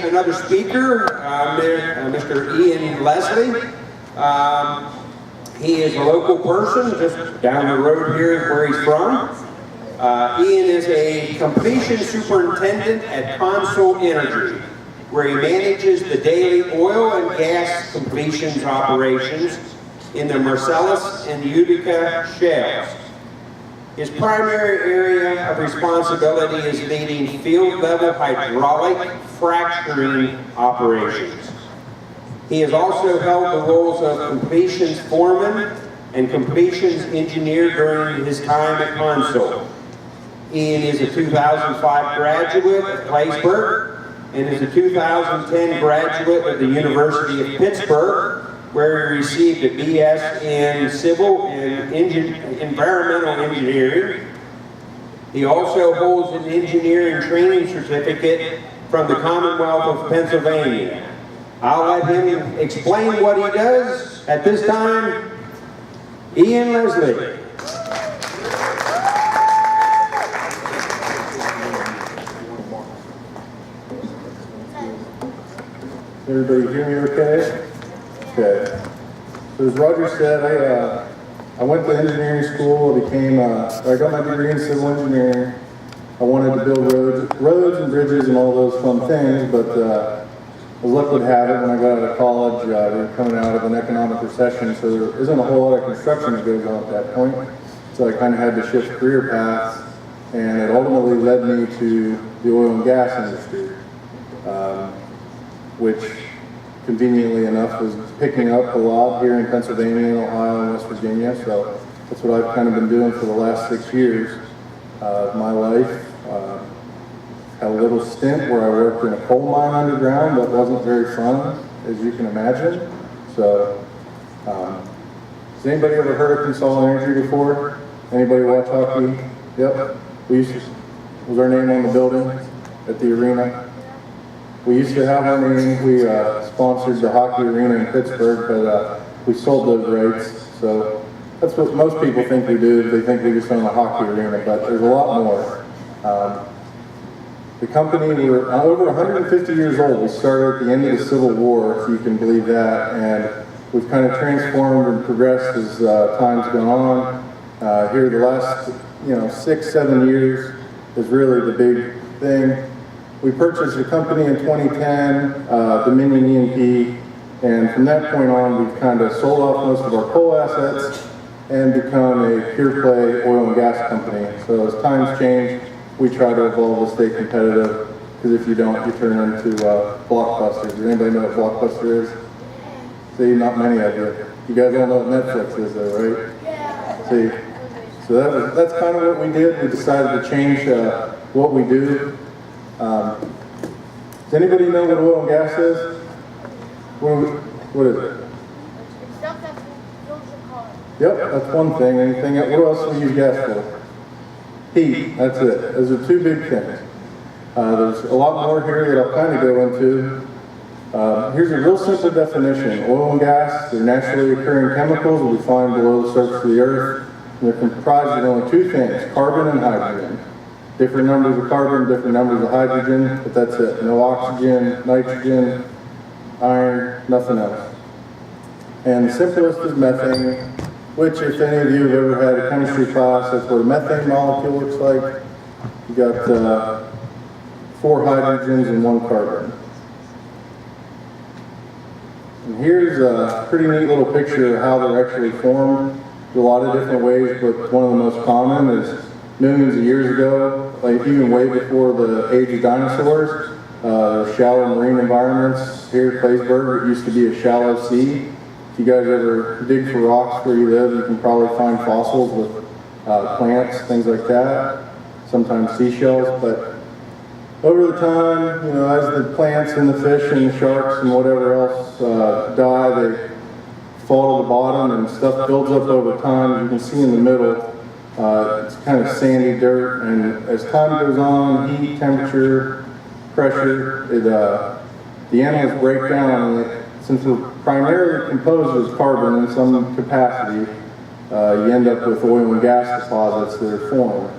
another speaker, Mr. Ian Leslie. He is a local person, just down the road here is where he's from. Ian is a completion superintendent at CONSOL Energy, where he manages the daily oil and gas completions operations in the Marcellus and Utica shales. His primary area of responsibility is leading field-level hydraulic fracturing operations. He has also held the roles of completions foreman and completions engineer during his time at CONSOL. Ian is a 2005 graduate of Claysburg and is a 2010 graduate of the University of Pittsburgh, where he received a BS in Civil and Environmental Engineering. He also holds an engineering training certificate from the Commonwealth of Pennsylvania. I'll let him explain what he does at this time. Ian Leslie. Everybody hear me okay? Okay. So as Roger said, I went to engineering school. I got my degree in civil engineering. I wanted to build roads and bridges and all those fun things, but as luck would have it, when I got out of college, we were coming out of an economic recession, so there isn't a whole lot of construction that goes on at that point. So I kind of had to shift career paths, and it ultimately led me to the oil and gas industry, which conveniently enough was picking up a lot here in Pennsylvania and Ohio and West Virginia. So that's what I've kind of been doing for the last 6 years of my life. Had a little stint where I worked in a coal mine underground. That wasn't very fun, as you can imagine. So, has anybody ever heard of CONSOL Energy before? Anybody watch hockey? Yep. Was our name on the building at the arena? We used to have our name. We sponsored the hockey arena in Pittsburgh, but we sold those rights. So that's what most people think we do. They think we just own a hockey arena, but there's a lot more. The company, we're over 150 years old. We started at the end of the Civil War, if you can believe that, and we've kind of transformed and progressed as time's gone on. Here the last 6, 7 years is really the big thing. We purchased the company in 2010, Dominion E&P, and from that point on we've kind of sold off most of our coal assets and become a pure play oil and gas company. So as times change, we try to evolve to stay competitive, because if you don't, you turn into blockbusters. Does anybody know what Blockbuster is? See, not many of you. You guys all know what Netflix is though, right? Yeah. See, so that's kind of what we did. We decided to change what we do. Does anybody know what oil and gas is? What is it? Stuff that fills your car. Yep, that's one thing. Anything else? What else do we use gas for? Heat, that's it. Those are two big things. There's a lot more here that I'll kind of go into. Here's a real simple definition. Oil and gas, they're naturally occurring chemicals that we find below the surface of the earth. And they're comprised of only two things, carbon and hydrogen. Different numbers of carbon, different numbers of hydrogen, but that's it. No oxygen, nitrogen, iron, nothing else. And the simplest is methane, which if any of you have ever had a chemistry class, that's what a methane molecule looks like. You got 4 hydrogens and 1 carbon. And here's a pretty neat little picture of how they're actually formed. There's a lot of different ways, but one of the most common is millions of years ago, like even way before the age of dinosaurs, shallow marine environments. Here at Claysburg, it used to be a shallow sea. If you guys ever dig for rocks where you live, you can probably find fossils with plants, things like that, sometimes seashells. But over the time, as the plants and the fish and the sharks and whatever else die, they fall to the bottom and stuff builds up over time. You can see in the middle, it's kind of sandy dirt, and as time goes on, heat, temperature, pressure, the animals break down, and since we're primarily composed of carbon in some capacity, you end up with oil and gas deposits that are formed.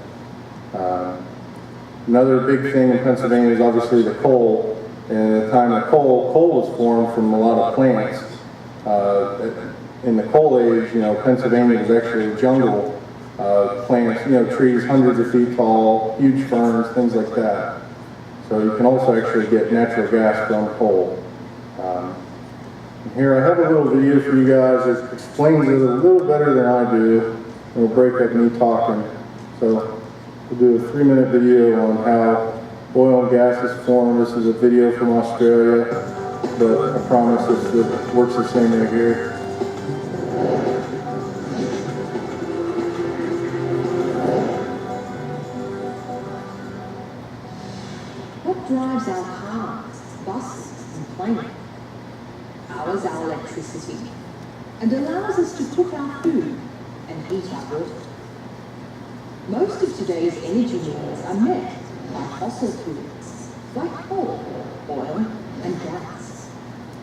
Another big thing in Pennsylvania is obviously the coal. And at the time of coal was formed from a lot of plants. In the coal age, Pennsylvania was actually a jungle. Plants, trees hundreds of feet tall, huge ferns, things like that. So you can also actually get natural gas from coal. Here I have a little video for you guys. It explains it a little better than I do. It'll break up me talking. So we'll do a 3-minute video on how oil and gas is formed. This is a video from Australia, but I promise it works the same way here. What drives our cars, buses, and planes? Powers our electricity and allows us to cook our food and heat our water. Most of today's energy needs are met by fossil fuels like coal, oil, and gas.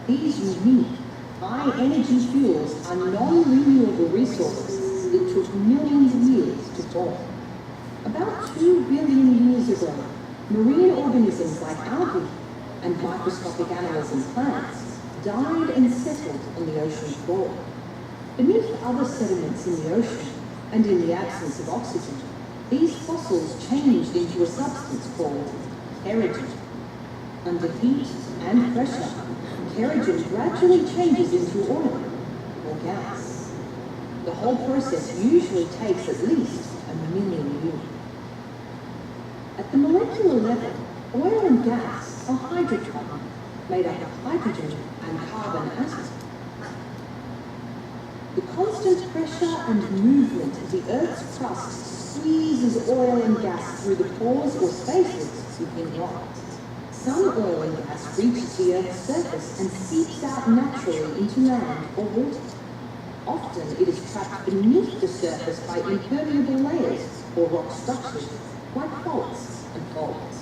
These unique, high-energy fuels are non-renewable resources that took millions of years to form. About 2 billion years ago, marine organisms like algae and microscopic animals and plants died and settled on the ocean floor. Beneath other sediments in the ocean, and in the absence of oxygen, these fossils changed into a substance called kerogen. Under heat and pressure, kerogen gradually changes into oil or gas. The whole process usually takes at least 1 million years. At the molecular level, oil and gas are hydrocarbons made up of hydrogen and carbon atoms. The constant pressure and movement of the Earth's crust squeezes oil and gas through the pores or spaces within rock. Some oil and gas reaches the Earth's surface and seeps out naturally into land or water. Often it is trapped beneath the surface by impermeable layers or rock structures like faults and faults.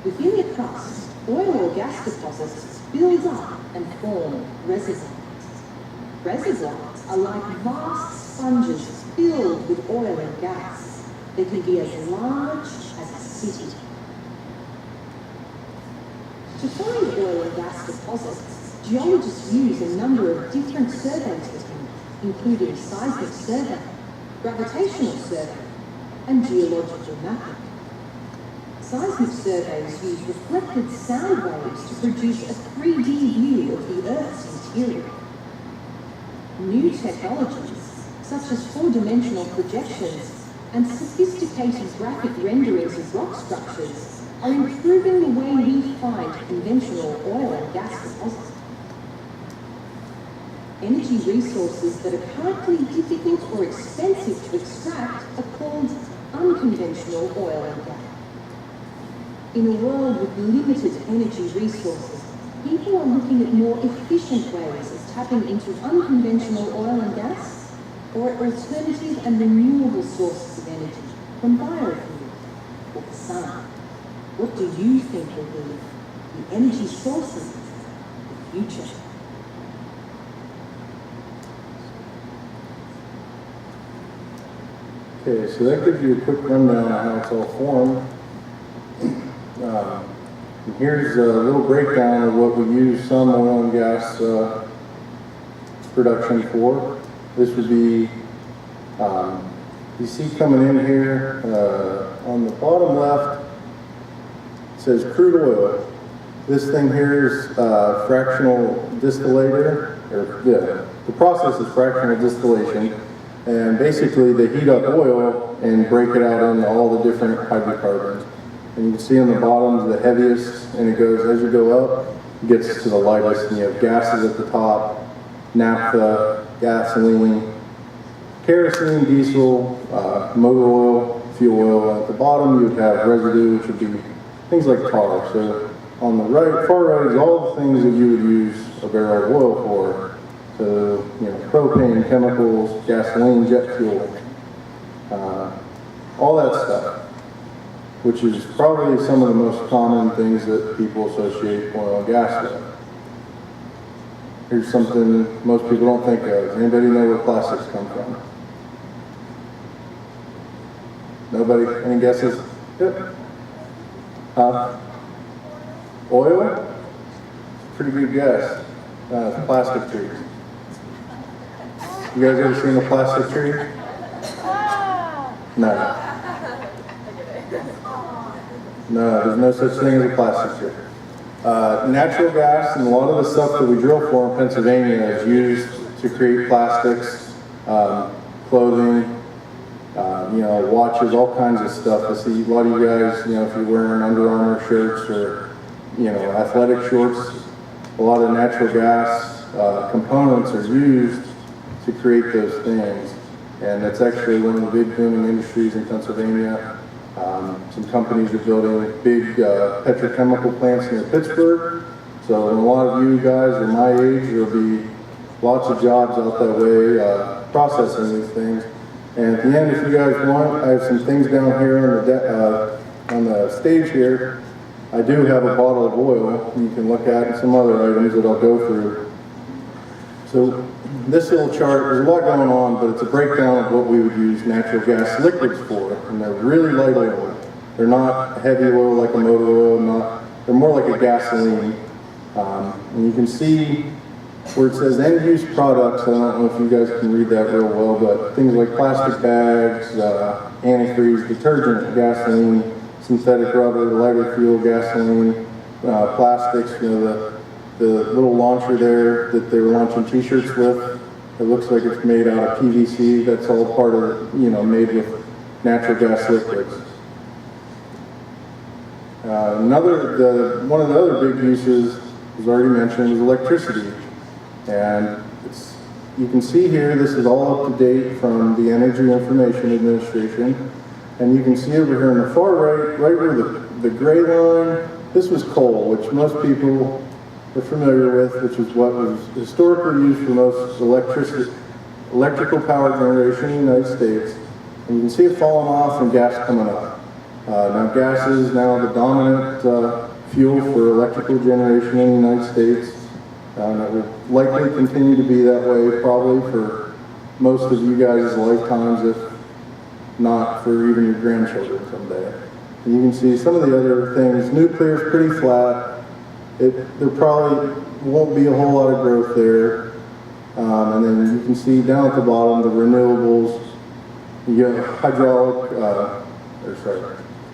Within the crust, oil or gas deposits build up and form reservoirs. Reservoirs are like vast sponges filled with oil and gas. They can be as large as a city. To find oil and gas deposits, geologists use a number of different survey techniques, including seismic survey, gravitational survey, and geological mapping. Seismic surveys use reflected sound waves to produce a 3D view of the Earth's interior. New technologies, such as 4-dimensional projections and sophisticated graphic renderings of rock structures, are improving the way we find conventional oil and gas deposits. Energy resources that are currently difficult or expensive to extract are called unconventional oil and gas. In a world with limited energy resources, people are looking at more efficient ways of tapping into unconventional oil and gas or alternative and renewable sources of energy from biofuel or the sun. What do you think will be the energy sources of the future? Okay, so that gives you a quick rundown on how it's all formed. And here's a little breakdown of what we use some oil and gas production for. This would be, you see coming in here on the bottom left, it says crude oil. This thing here is fractional distillator, the process is fractional distillation, and basically they heat up oil and break it out into all the different hydrocarbons. And you can see on the bottom the heaviest, and it goes, as you go up, it gets to the lightest, and you have gases at the top, naphtha, gasoline, kerosene, diesel, motor oil, fuel oil. And at the bottom you would have residue, which would be things like tar. So on the right, far right is all the things that you would use a barrel of oil for. So, propane, chemicals, gasoline, jet fuel, all that stuff, which is probably some of the most common things that people associate oil and gas with. Here's something most people don't think of. Anybody know where plastics come from? Nobody? Any guesses? Yep. Oil? Pretty good guess. Plastic trees. You guys ever seen a plastic tree? No. No, there's no such thing as a plastic tree. Natural gas and a lot of the stuff that we drill for in Pennsylvania is used to create plastics, clothing, watches, all kinds of stuff. I see a lot of you guys, if you're wearing Under Armour shirts or, athletic shorts, a lot of natural gas components are used to create those things. And that's actually one of the big booming industries in Pennsylvania. Some companies are building big petrochemical plants near Pittsburgh. So a lot of you guys are my age, there'll be lots of jobs out that way processing these things. And at the end, if you guys want, I have some things down here on the stage here. I do have a bottle of oil you can look at and some other items that I'll go through. So this little chart, there's a lot going on, but it's a breakdown of what we would use natural gas liquids for. And they're really light oil. They're not heavy oil like a motor oil, they're more like a gasoline. And you can see where it says end use products. I don't know if you guys can read that real well, but things like plastic bags, antifreeze, detergent, gasoline, synthetic rubber, lighter fuel, gasoline, plastics, the little launcher there that they were launching t-shirts with. It looks like it's made out of PVC. That's all part of, made with natural gas liquids. One of the other big uses, as already mentioned, is electricity. And you can see here, this is all up to date from the Energy Information Administration. And you can see over here on the far right where the gray line, this was coal, which most people are familiar with, which is what was historically used for most electrical power generation in the United States. And you can see it falling off and gas coming up. Now gas is now the dominant fuel for electrical generation in the United States. And it will likely continue to be that way probably for most of you guys' lifetimes, if not for even your grandchildren someday. And you can see some of the other things. Nuclear is pretty flat. There probably won't be a whole lot of growth there. And then you can see down at the bottom the renewables. You get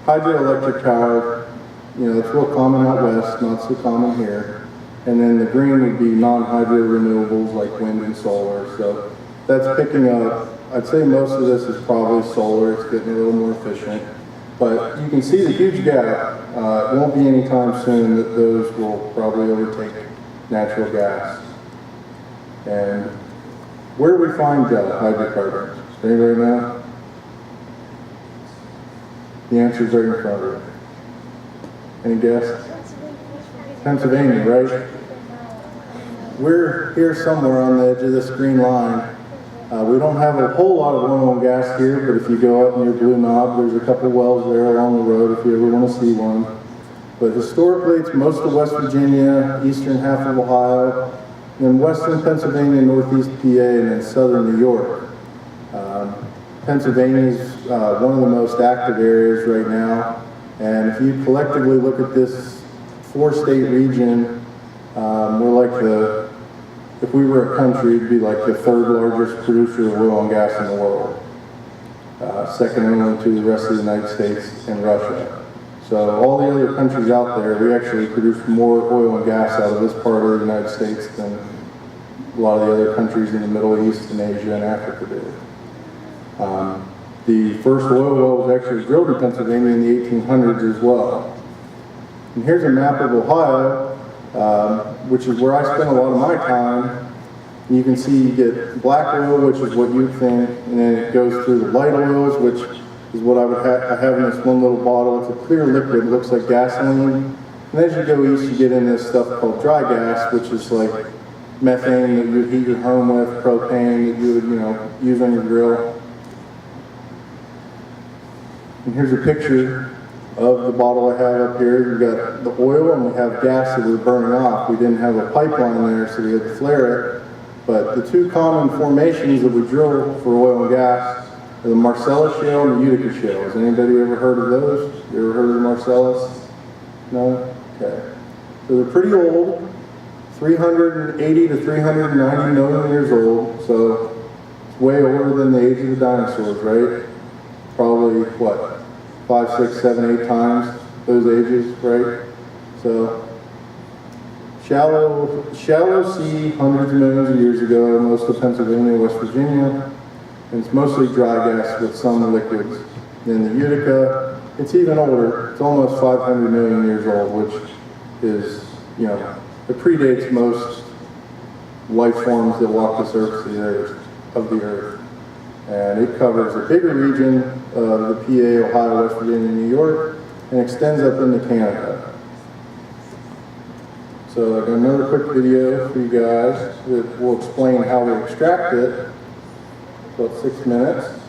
hydroelectric power. It's real common out west, not so common here. And then the green would be non-hydro renewables like wind and solar. So that's picking up. I'd say most of this is probably solar. It's getting a little more efficient. But you can see the huge gap. It won't be any time soon that those will probably overtake natural gas. And where do we find hydrocarbons? Does anybody know? The answer's right in front of you. Any guess? Pennsylvania, right? We're here somewhere on the edge of this green line. We don't have a whole lot of oil and gas here, but if you go up near Blue Knob, there's a couple wells there along the road if you ever want to see one. But historically, it's most of West Virginia, eastern half of Ohio, then western Pennsylvania, northeast PA, and then southern New York. Pennsylvania is one of the most active areas right now. And if you collectively look at this four-state region, we're like if we were a country, it'd be like the third largest producer of oil and gas in the world. Second only to the rest of the United States and Russia. So all the other countries out there, we actually produce more oil and gas out of this part of the United States than a lot of the other countries in the Middle East and Asia and Africa do. The first oil well was actually drilled in Pennsylvania in the 1800s as well. And here's a map of Ohio, which is where I spend a lot of my time. And you can see you get black oil, which is what you'd think, and then it goes through the light oils, which is what I would I have in this one little bottle. It's a clear liquid, looks like gasoline. And as you go east, you get in this stuff called dry gas, which is like methane that you would heat your home with, propane that you would, use on your grill. And here's a picture of the bottle I have up here. We've got the oil and we have gas that we're burning off. We didn't have a pipeline there, so we had to flare it. But the two common formations that we drill for oil and gas are the Marcellus Shale and the Utica Shale. Has anybody ever heard of those? You ever heard of the Marcellus? No? Okay. So they're pretty old, 380 to 390 million years old, so it's way older than the age of the dinosaurs, right? Probably, what, 5, 6, 7, 8 times those ages, right? So, shallow sea, hundreds of millions of years ago, most of Pennsylvania, West Virginia, and it's mostly dry gas with some liquids. Then the Utica, it's even older, it's almost 500 million years old, which is, you know, it predates most life forms that walk the surface of the earth. And it covers a bigger region of the PA, Ohio, West Virginia, New York, and extends up into Canada. So I got another quick video for you guys that will explain how we extract it. About 6 minutes.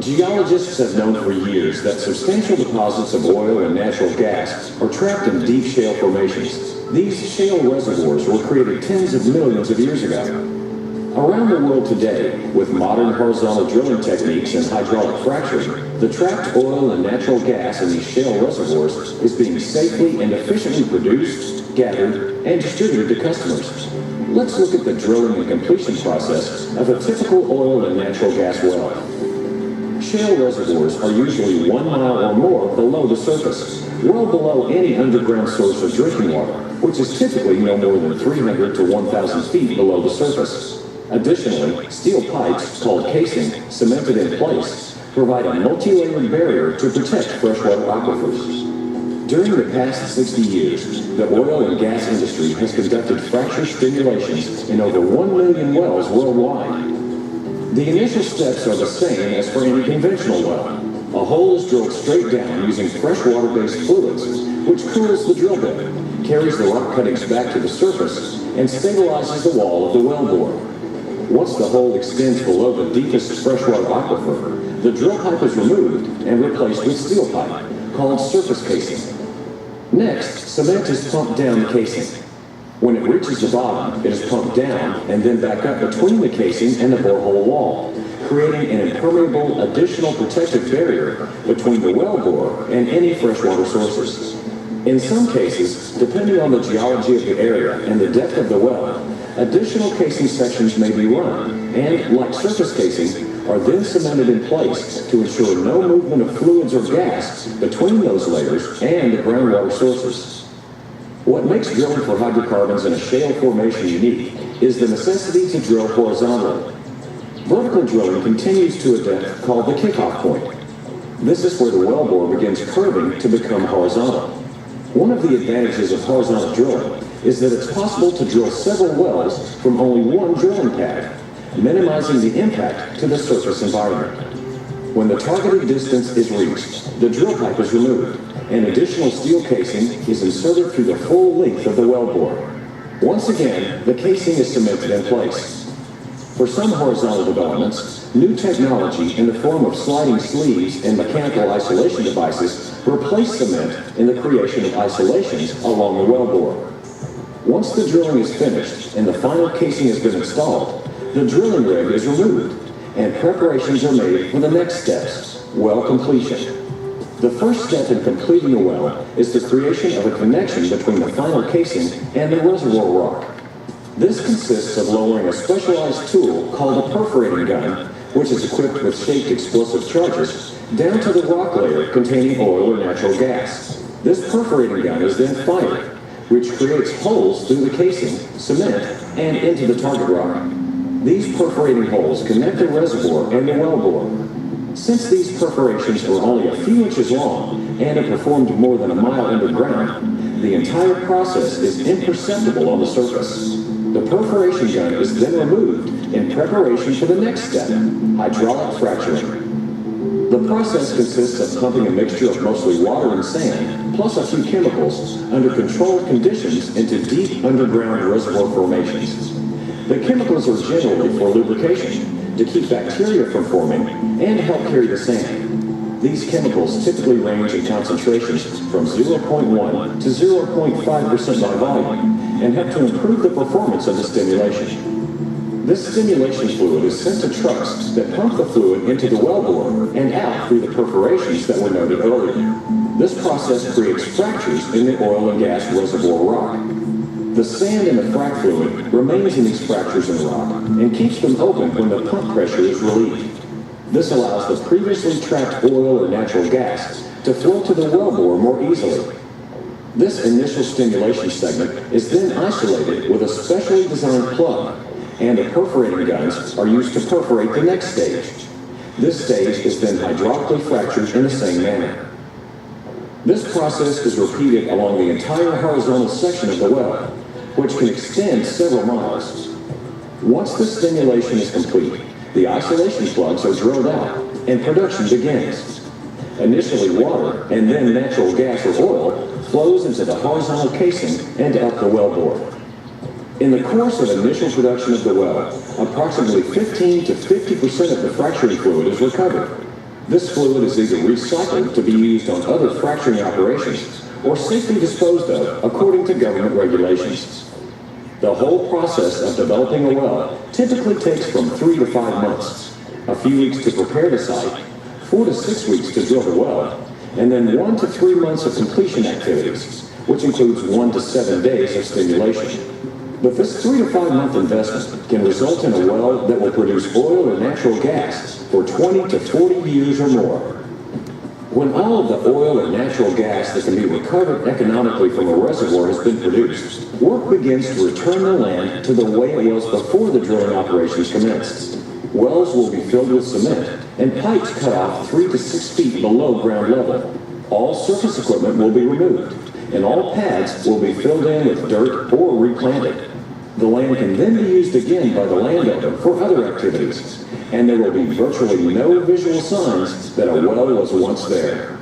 Geologists have known for years that substantial deposits of oil and natural gas are trapped in deep shale formations. These shale reservoirs were created tens of millions of years ago. Around the world today, with modern horizontal drilling techniques and hydraulic fracturing, the trapped oil and natural gas in these shale reservoirs is being safely and efficiently produced, gathered, and distributed to customers. Let's look at the drilling and completion process of a typical oil and natural gas well. Shale reservoirs are usually 1 mile or more below the surface, well below any underground source of drinking water, which is typically no more than 300 to 1,000 feet below the surface. Additionally, steel pipes, called casing, cemented in place, provide a multi-layered barrier to protect freshwater aquifers. During the past 60 years, the oil and gas industry has conducted fracture stimulations in over 1 million wells worldwide. The initial steps are the same as for any conventional well. A hole is drilled straight down using freshwater-based fluids, which cools the drill bit, carries the rock cuttings back to the surface, and stabilizes the wall of the wellbore. Once the hole extends below the deepest freshwater aquifer, the drill pipe is removed and replaced with steel pipe, called surface casing. Next, cement is pumped down the casing. When it reaches the bottom, it is pumped down and then back up between the casing and the borehole wall, creating an impermeable additional protective barrier between the wellbore and any freshwater sources. In some cases, depending on the geology of the area and the depth of the well, additional casing sections may be run and, like surface casing, are then cemented in place to ensure no movement of fluids or gas between those layers and the groundwater sources. What makes drilling for hydrocarbons in a shale formation unique is the necessity to drill horizontally. Vertical drilling continues to a depth called the kickoff point. This is where the wellbore begins curving to become horizontal. One of the advantages of horizontal drilling is that it's possible to drill several wells from only one drilling pad, minimizing the impact to the surface environment. When the targeted distance is reached, the drill pipe is removed, and additional steel casing is inserted through the full length of the wellbore. Once again, the casing is cemented in place. For some horizontal developments, new technology in the form of sliding sleeves and mechanical isolation devices replace cement in the creation of isolations along the wellbore. Once the drilling is finished and the final casing has been installed, the drilling rig is removed and preparations are made for the next steps, well completion. The first step in completing a well is the creation of a connection between the final casing and the reservoir rock. This consists of lowering a specialized tool called a perforating gun, which is equipped with shaped explosive charges, down to the rock layer containing oil or natural gas. This perforating gun is then fired, which creates holes through the casing, cement, and into the target rock. These perforating holes connect the reservoir and the wellbore. Since these perforations are only a few inches long and are performed more than a mile underground, the entire process is imperceptible on the surface. The perforation gun is then removed in preparation for the next step, hydraulic fracturing. The process consists of pumping a mixture of mostly water and sand, plus a few chemicals, under controlled conditions into deep underground reservoir formations. The chemicals are generally for lubrication, to keep bacteria from forming, and help carry the sand. These chemicals typically range in concentrations from 0.1 to 0.5% by volume, and help to improve the performance of the stimulation. This stimulation fluid is sent to trucks that pump the fluid into the wellbore and out through the perforations that were noted earlier. This process creates fractures in the oil and gas reservoir rock. The sand in the frac fluid remains in these fractures in the rock and keeps them open when the pump pressure is relieved. This allows the previously trapped oil or natural gas to flow to the wellbore more easily. This initial stimulation segment is then isolated with a specially designed plug, and the perforating guns are used to perforate the next stage. This stage is then hydraulically fractured in the same manner. This process is repeated along the entire horizontal section of the well, which can extend several miles. Once the stimulation is complete, the isolation plugs are drilled out and production begins. Initially water and then natural gas or oil flows into the horizontal casing and up the wellbore. In the course of initial production of the well, approximately 15 to 50% of the fracturing fluid is recovered. This fluid is either recycled to be used on other fracturing operations or safely disposed of according to government regulations. The whole process of developing a well typically takes from 3 to 5 months, a few weeks to prepare the site, 4 to 6 weeks to drill the well, and then 1 to 3 months of completion activities, which includes 1 to 7 days of stimulation. But this 3 to 5 month investment can result in a well that will produce oil or natural gas for 20 to 40 years or more. When all of the oil or natural gas that can be recovered economically from a reservoir has been produced, work begins to return the land to the way it was before the drilling operations commenced. Wells will be filled with cement and pipes cut off 3 to 6 feet below ground level. All surface equipment will be removed, and all pads will be filled in with dirt or replanted. The land can then be used again by the landowner for other activities, and there will be virtually no visual signs that a well was once there.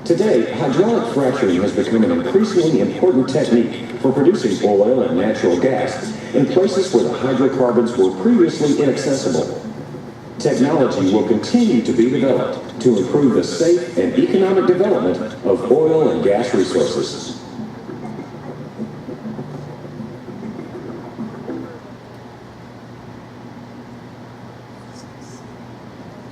Today, hydraulic fracturing has become an increasingly important technique for producing oil and natural gas in places where the hydrocarbons were previously inaccessible. Technology will continue to be developed to improve the safe and economic development of oil and gas resources.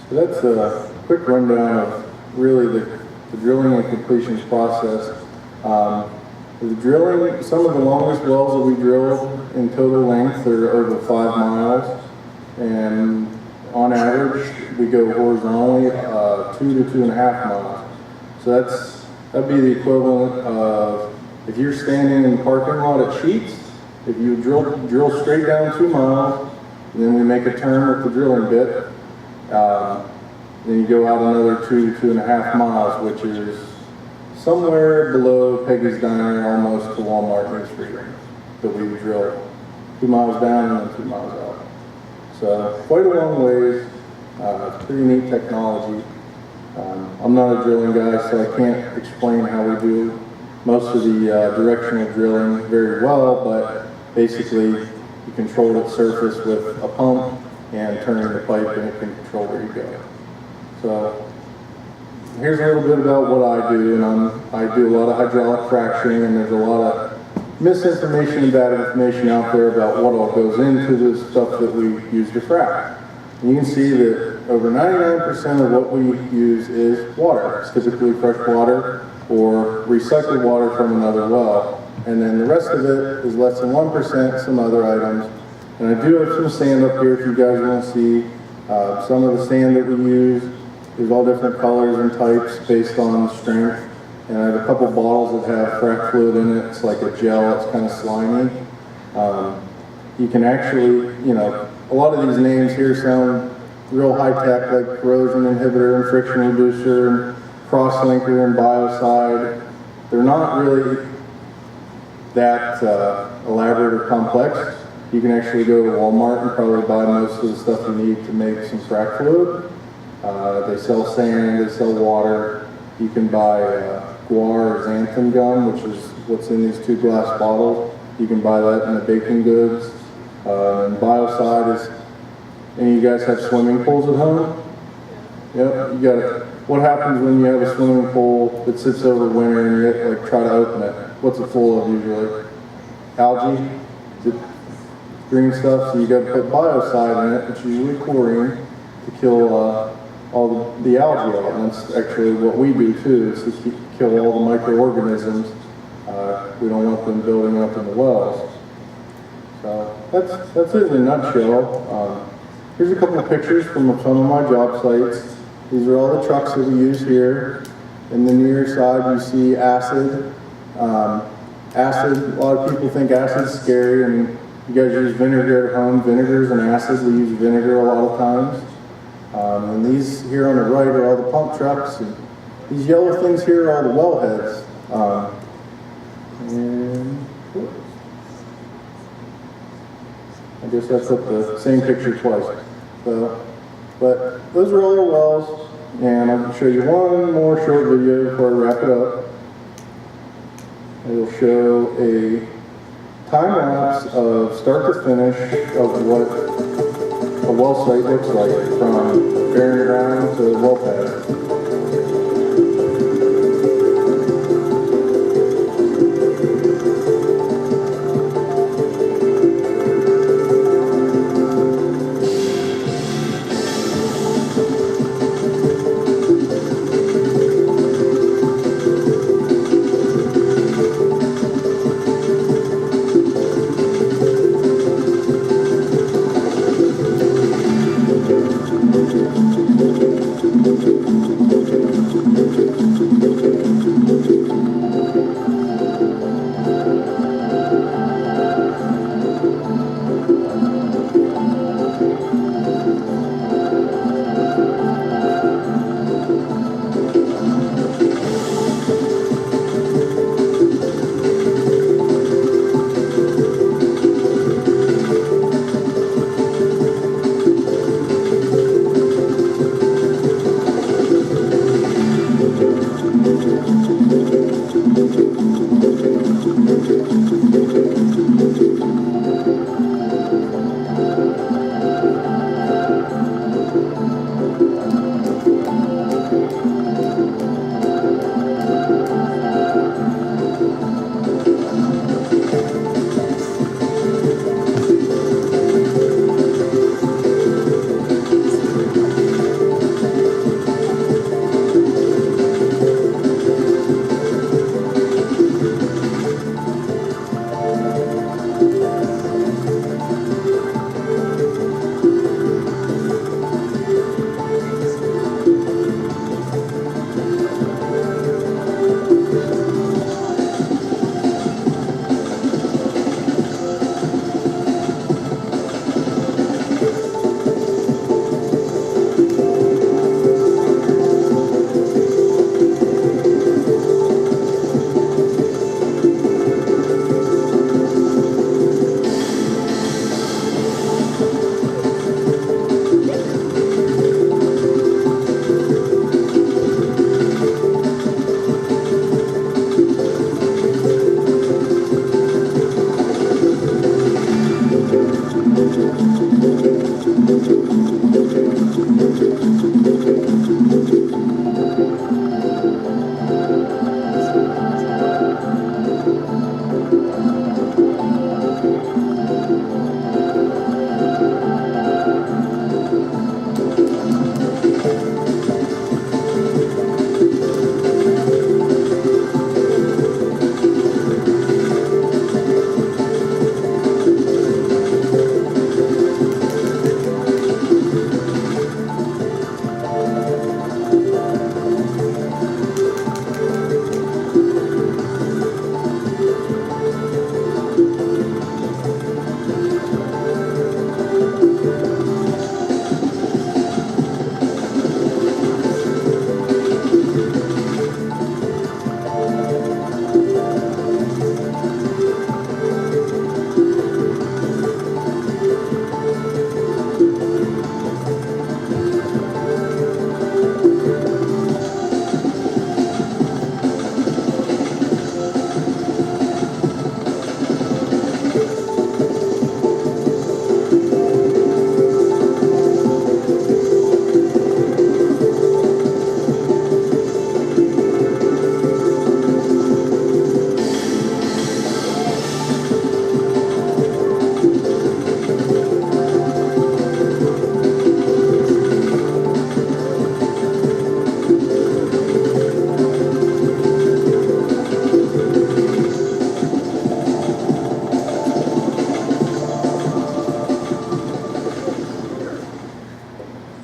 So that's a quick rundown of really the drilling and completions process. The drilling, some of the longest wells that we drill in total length are over 5 miles, and on average we go horizontally 2 to 2.5 miles. So that'd be the equivalent of, if you're standing in the parking lot at Sheets, if you drill straight down 2 miles, and then we make a turn with the drilling bit, then you go out another 2 to 2.5 miles, which is somewhere below Peggy's Diner, almost to Walmart Main Street, that we would drill 2 miles down and then 2 miles out. So quite a long ways. It's pretty neat technology. I'm not a drilling guy, so I can't explain how we do most of the directional drilling very well, but basically you control its surface with a pump and turning the pipe, and it can control where you go. So here's a little bit about what I do, and I do a lot of hydraulic fracturing, and there's a lot of misinformation and bad information out there about what all goes into the stuff that we use to frack. And you can see that over 99% of what we use is water. It's typically fresh water or recycled water from another well. And then the rest of it is less than 1%, some other items. And I do have some sand up here if you guys want to see. Some of the sand that we use, there's all different colors and types based on strength. And I have a couple bottles that have frac fluid in it. It's like a gel, it's kind of slimy. You can actually, a lot of these names here sound real high-tech, like corrosion inhibitor and friction reducer and cross-linker and biocide. They're not really that elaborate or complex. You can actually go to Walmart and probably buy most of the stuff you need to make some frac fluid. They sell sand, they sell water. You can buy guar or xanthan gum, which is what's in these 2 glass bottles. You can buy that in the baking goods. And biocide is, any of you guys have swimming pools at home? Yep, you got it. What happens when you have a swimming pool that sits over winter and you try to open it? What's it full of usually? Algae? green stuff, so you got to put biocide in it, which is usually chlorine, to kill all the algae out. And that's actually what we do too, is to kill all the microorganisms. We don't want them building up in the wells. So that's it in a nutshell. Here's a couple of pictures from some of my job sites. These are all the trucks that we use here. In the near side, you see acid. Acid, a lot of people think acid's scary, and you guys use vinegar at home. Vinegar's an acid. We use vinegar a lot of times. And these here on the right are all the pump trucks. And these yellow things here are all the wellheads. And I guess I put the same picture twice. So, but those are all our wells. And I'll show you one more short video before I wrap it up. It'll show a time lapse of start to finish of what a well site looks like from bearing ground to well pad.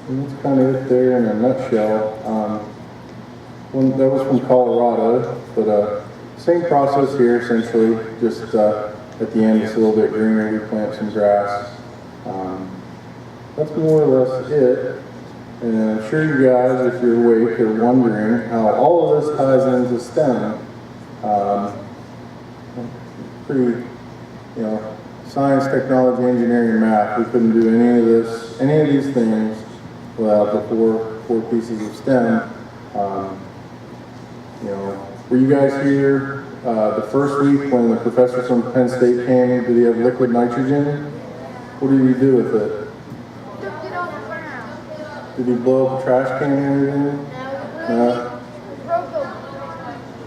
And that's kind of it there in a nutshell. That was from Colorado, but same process here essentially. Just at the end, it's a little bit greener. We plant some grass. That's more or less it. And I'm sure you guys, if you're awake, are wondering how all of this ties into STEM. Pretty, science, technology, engineering, math. We couldn't do any of these things without the four pieces of STEM. Were you guys here the first week when the professor from Penn State came? Did he have liquid nitrogen? What did he do with it? Dumped it on the ground. Did he blow up a trash can or anything? No. Broke the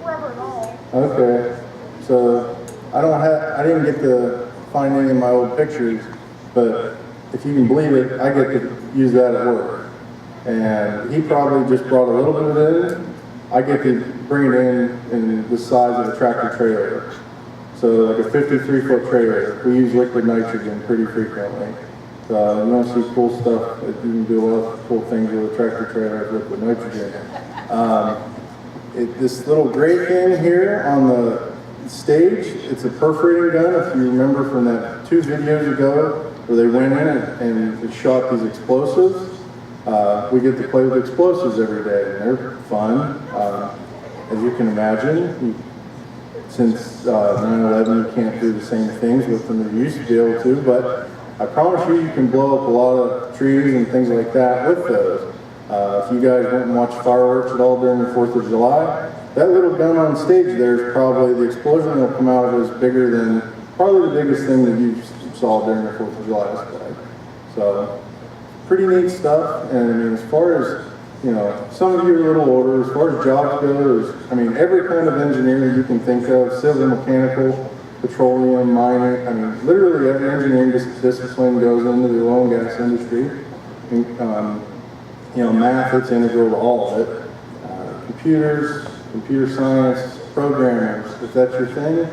rubber ball. Okay. So I didn't get to find any of my old pictures, but if you can believe it, I get to use that at work. And he probably just brought a little bit of it in. I get to bring it in the size of a tractor trailer. So like a 53-foot trailer. We use liquid nitrogen pretty frequently. So you want to see cool stuff. You can do a lot of cool things with a tractor trailer with liquid nitrogen. This little gray thing here on the stage, it's a perforating gun. If you remember from that 2 videos ago where they went in and it shot these explosives. We get to play with explosives every day, and they're fun. As you can imagine, since 9/11, you can't do the same things with them that you used to be able to, but I promise you can blow up a lot of trees and things like that with those. If you guys went and watched fireworks at all during the 4th of July, that little gun on stage there is probably, the explosion that'll come out of it is bigger than, probably the biggest thing that you saw during the 4th of July display. So, pretty neat stuff. And I mean, as far as, some of you are a little older, as far as jobs go, every kind of engineering you can think of, civil, mechanical, petroleum, mining, literally every engineering discipline goes into the oil and gas industry. And, math, it's integral to all of it. Computers, computer science, programmers, if that's your thing,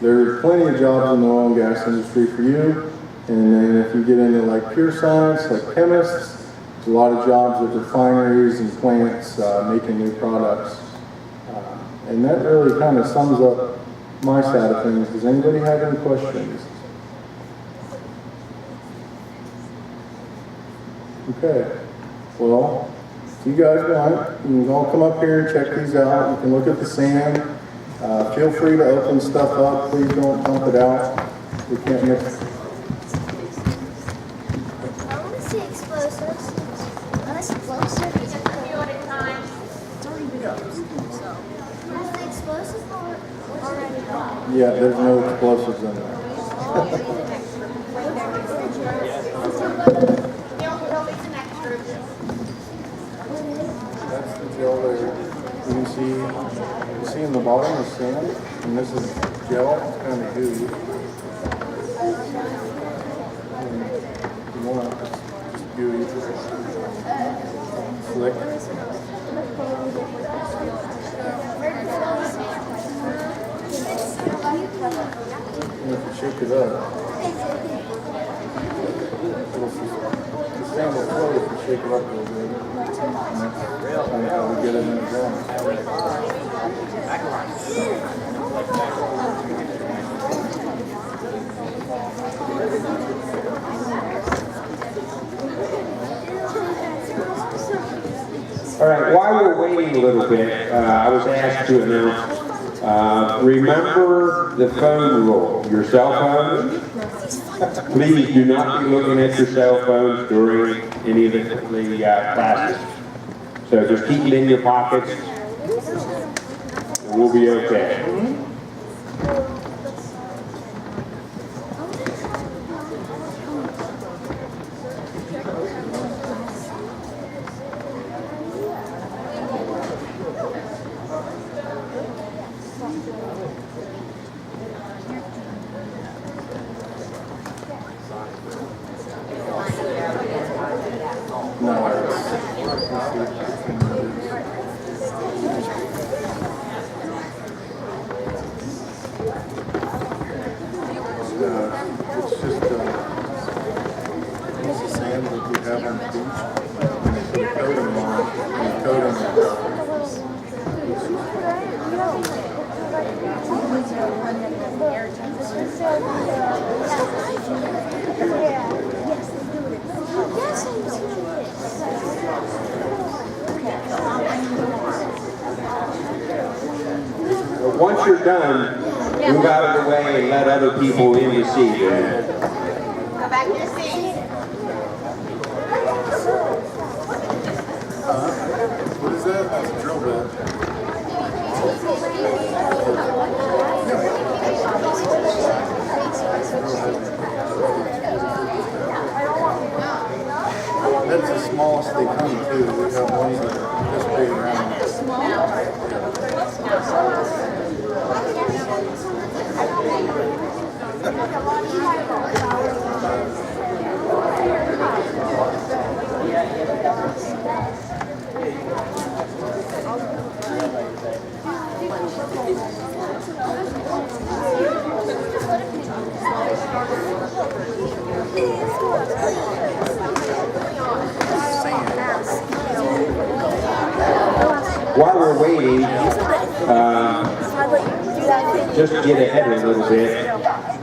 there are plenty of jobs in the oil and gas industry for you. And then if you get into like pure science, like chemists, there's a lot of jobs with refineries and plants making new products. And that really kind of sums up my side of things. Does anybody have any questions? Okay. Well, if you guys want, you can all come up here and check these out. You can look at the sand. Feel free to open stuff up. Please don't dump it out. We can't mix. I want to see explosives. Explosives. It's already been used. So. Has the explosives already gone? Yeah, there's no explosives in there. That's the gel there. You can see in the bottom is sand, and this is gel. It's kind of gooey. Just gooey. Slick. And if you shake it up, the sand will float if you shake it up a little bit. And that's kind of how we get it in the ground. All right, while we're waiting a little bit, I was asked to announce, remember the phone rule. Your cell phone, please do not be looking at your cell phones during any of the classes. So just keep them in your pockets, and we'll be okay. Coating line, and the coating But once you're done, move out of the way and let other people in to see you. Go back to your seat. What is that? That's a drill bit. That's the smallest they come to. We have ones that are this big around. While we're waiting, just to get ahead a little bit,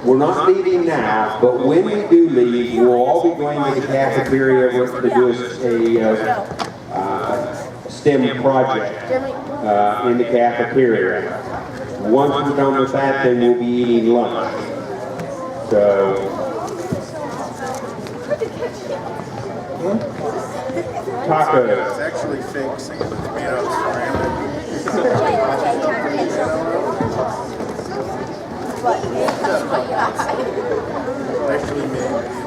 we're not leaving now, but when we do leave, we'll all be going to the cafeteria to do a STEM project in the cafeteria. Once we're done with that, then we'll be eating lunch. So, tacos. It's actually fake sand. It's made out of ceramic. Actually made.